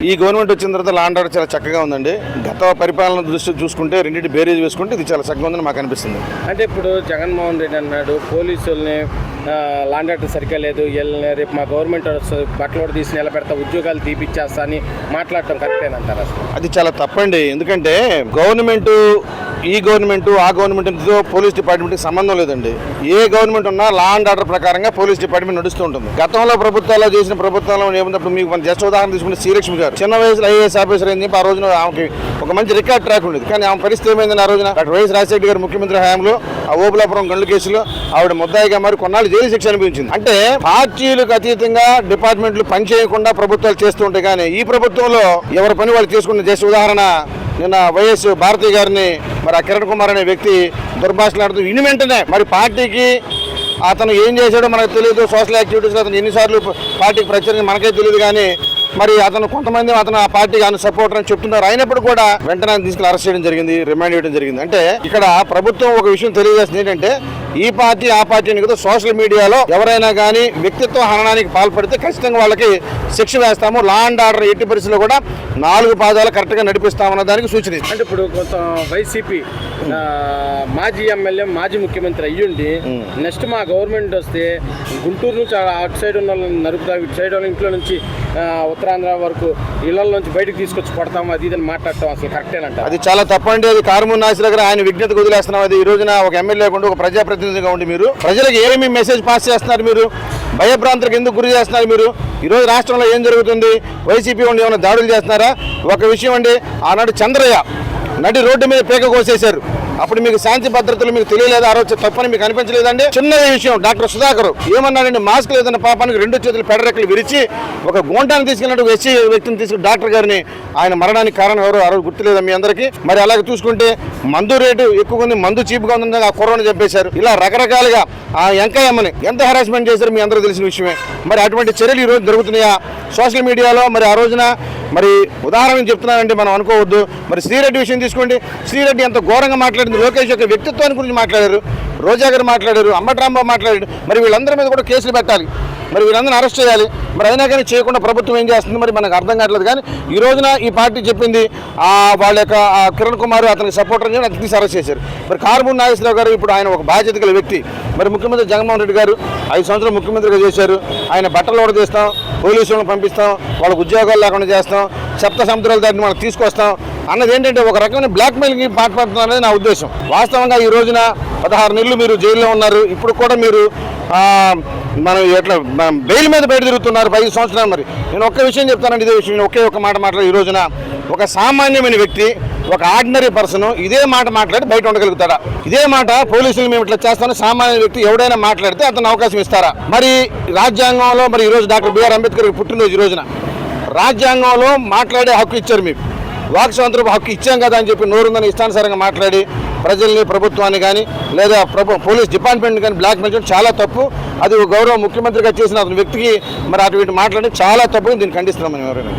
ఈ గవర్నమెంట్ వచ్చిన తర్వాత లా అండ్ ఆర్డర్ చాలా చక్కగా ఉందండి. గత పరిపాలన దృష్టి చూసుకుంటే రెండింటి బేరేజ్ వేసుకుంటే ఇది చాలా చక్కగా ఉందని మాకు అనిపిస్తుంది. అంటే ఇప్పుడు జగన్మోహన్ రెడ్డి అన్నాడు పోలీసుల్ని లా అండ్ ఆర్డర్ సరిగ్గా లేదు, రేపు మా గవర్నమెంట్ బట్టలు తీసి నిలబెడతా, ఉద్యోగాలు తీపిచ్చేస్తా అని మాట్లాడటం కరెక్టేనంటారు అసలు? అది చాలా తప్పండి. ఎందుకంటే గవర్నమెంట్ ఈ గవర్నమెంట్ ఆ గవర్నమెంట్తో పోలీస్ డిపార్ట్మెంట్కి సంబంధం లేదండి. ఏ గవర్నమెంట్ ఉన్నా లా అండ్ ఆర్డర్ ప్రకారంగా పోలీస్ డిపార్ట్మెంట్ నడుస్తూ ఉంటుంది. గతంలో ప్రభుత్వాలు చేసిన ప్రభుత్వంలో ఏమున్నప్పుడు మీకు మన జస్ట్ ఉదాహరణ తీసుకుంటే శ్రీలక్ష్మి గారు చిన్న వయసులో ఐఏఎస్ ఆఫీసర్ అని చెప్పి ఆ రోజున ఆమెకి ఒక మంచి రికార్డ్ ట్రాక్ ఉండేది. కానీ ఆమె పరిస్థితి ఏమైందని ఆ రోజున డాక్టర్ వైఎస్ రాజశేఖర్ గారు ముఖ్యమంత్రి హయాంలో ఆ ఓబులాపురం గండ్ల కేసులో ఆవిడ ముద్దాయిగా మరి కొన్నాళ్ళు జైలు శిక్ష అనిపించింది. అంటే పార్టీలకు అతీతంగా డిపార్ట్మెంట్లు పనిచేయకుండా ప్రభుత్వాలు చేస్తూ ఉంటాయి. కానీ ఈ ప్రభుత్వంలో ఎవరి పని వాళ్ళు చేసుకున్న జస్ట్ ఉదాహరణ నిన్న వైఎస్ భారతి గారిని మరి ఆ కిరణ్ కుమార్ అనే వ్యక్తి దుర్భాషలాడుతూ విని వెంటనే మరి పార్టీకి అతను ఏం చేశాడో మనకు తెలియదు. సోషల్ యాక్టివిటీస్లో అతను ఎన్నిసార్లు పార్టీకి ప్రచారం మనకే తెలియదు. కానీ మరి అతను కొంతమంది అతను ఆ పార్టీకి ఆయన సపోర్టర్ అని చెప్తున్నారు. అయినప్పుడు కూడా వెంటనే తీసుకుని అరెస్ట్ చేయడం జరిగింది, రిమాండ్ చేయడం జరిగింది. అంటే ఇక్కడ ప్రభుత్వం ఒక విషయం తెలియజేస్తుంది ఏంటంటే ఈ పార్టీ ఆ పార్టీ అని కదా సోషల్ మీడియాలో ఎవరైనా కానీ వ్యక్తిత్వ హననానికి పాల్పడితే ఖచ్చితంగా వాళ్ళకి శిక్ష వేస్తాము. లా అండ్ ఆర్డర్ ఎట్టి పరిస్థితుల్లో కూడా 4 పాదాలు కరెక్ట్గా నడిపిస్తామన్న దానికి సూచన. అంటే ఇప్పుడు కొంత వైసీపీ మాజీ ఎమ్మెల్యే మాజీ ముఖ్యమంత్రి అయ్యుండి నెక్స్ట్ మా గవర్నమెంట్ వస్తే గుంటూరు నుంచి అటు సైడ్ ఉన్న వాళ్ళని నరుకుతాం, ఇటు సైడ్ వాళ్ళ ఇంట్లో నుంచి ఉత్తరాంధ్ర వరకు ఇళ్ల నుంచి బయటకు తీసుకొచ్చి కొడతాము, అది ఇదని మాట్లాడటం అసలు కరెక్టేనంట? అది చాలా తప్పండి. అది కారుమూరి నాసిర్ దగ్గర ఆయన విజ్ఞతకు వదిలేస్తున్నాం. అది ఈ రోజున ఒక ఎమ్మెల్యే ఉండి ఒక ప్రజాప్రతినిధిగా ఉండి మీరు ప్రజలకు ఏమేమి మెసేజ్ పాస్ చేస్తున్నారు? మీరు భయభ్రాంతులకు ఎందుకు గురి చేస్తున్నారు? మీరు ఈరోజు రాష్ట్రంలో ఏం జరుగుతుంది? వైసీపీ ఉండి ఏమైనా దాడులు చేస్తున్నారా? ఒక విషయం అండి, ఆనాడు చంద్రయ్య నడి రోడ్డు మీద పీక కోసేశారు. అప్పుడు మీకు శాంతి భద్రతలు మీకు తెలియలేదు, ఆ రోజు తప్పని మీకు అనిపించలేదండి? చిన్నది విషయం. డాక్టర్ సుధాకర్ ఏమన్నాడండి, మాస్క్ లేదన్న పాపానికి 2 చేతులు పెడరెక్కలు విరిచి ఒక గోంటాన్ని తీసుకెళ్ళినట్టు ఎస్సీ వ్యక్తిని తీసుకుని డాక్టర్ గారిని ఆయన మరణానికి కారణం ఎవరు ఆ రోజు గుర్తులేదా మీ అందరికీ? మరి అలాగే చూసుకుంటే మందు రేటు ఎక్కువ ఉంది, మందు చీప్గా ఉందని ఆ కుర్రను చెప్పేశారు. ఇలా రకరకాలుగా ఆ ఎంకయ్యమ్మని ఎంత హెరాస్మెంట్ చేశారు మీ అందరూ తెలిసిన విషయమే. మరి అటువంటి చర్యలు ఈరోజు జరుగుతున్నాయా సోషల్ మీడియాలో? మరి ఆ రోజున మరి ఉదాహరణ చెప్తున్నానండి, మనం అనుకోవద్దు. మరి శ్రీరెడ్డి విషయం తీసుకోండి. శ్రీరెడ్డి ఎంత ఘోరంగా మాట్లాడింది, లోకేష్ యొక్క వ్యక్తిత్వాన్ని గురించి మాట్లాడారు, రోజా గారు మాట్లాడారు, అంబట్రాంబాబు మాట్లాడారు. మరి వీళ్ళందరి మీద కూడా కేసులు పెట్టాలి, మరి వీళ్ళందరినీ అరెస్ట్ చేయాలి. మరి అయినా కానీ చేయకుండా ప్రభుత్వం ఏం చేస్తుంది మరి మనకు అర్థం కావట్లేదు. కానీ ఈ రోజున ఈ పార్టీ చెప్పింది వాళ్ళ యొక్క కిరణ్ కుమార్ అతనికి సపోర్టర్ అని అతనికి అరెస్ట్ చేశారు. మరి కారుమూరి నాగేశ్వరరావు గారు ఇప్పుడు ఆయన ఒక బాధ్యత గల వ్యక్తి. మరి ముఖ్యమంత్రి జగన్మోహన్ రెడ్డి గారు 5 సంవత్సరాలు ముఖ్యమంత్రిగా చేశారు. ఆయన బట్టలు కూడా చేస్తాం, పోలీసులను పంపిస్తాం, వాళ్ళకు ఉద్యోగాలు లేకుండా చేస్తాం, సప్త సముద్రాల దాన్ని మనం తీసుకొస్తాం అన్నది ఏంటంటే ఒక రకమైన బ్లాక్మెయిల్కి పాల్పడుతున్నారనేది నా ఉద్దేశం. వాస్తవంగా ఈ రోజున 16 నెలలు మీరు జైల్లో ఉన్నారు. ఇప్పుడు కూడా మీరు మనం ఎట్లా బెయిల్ మీద బయట తిరుగుతున్నారు 5 సంవత్సరాలు. మరి నేను ఒక్క విషయం చెప్తానండి, ఇదే విషయం ఒకే ఒక మాట మాట్లాడి ఈ రోజున ఒక సామాన్యమైన వ్యక్తి, ఒక ఆర్డినరీ పర్సన్ ఇదే మాట మాట్లాడి బయట ఉండగలుగుతాడా? ఇదే మాట పోలీసులు మేము ఇట్లా చేస్తాను సామాన్య వ్యక్తి ఎవడైనా మాట్లాడితే అతను అవకాశం ఇస్తారా? మరి రాజ్యాంగంలో మరి ఈరోజు డాక్టర్ బిఆర్ అంబేద్కర్ పుట్టినరోజు ఈ రోజున రాజ్యాంగంలో మాట్లాడే హక్కు ఇచ్చారు. మీకు వాక్ స్వాతంత్రం హక్కు ఇచ్చాం కదా అని చెప్పి నోరుందని ఇష్టానుసారంగా మాట్లాడి ప్రజల్ని, ప్రభుత్వాన్ని కానీ లేదా పోలీస్ డిపార్ట్మెంట్ కానీ బ్లాక్మెయిల్ చేయడం చాలా తప్పు. అది గౌరవ ముఖ్యమంత్రిగా చేసిన అతని వ్యక్తికి మరి అటువంటి మాట్లాడి చాలా తప్పు. దీన్ని ఖండిస్తున్నామని ఎవరైనా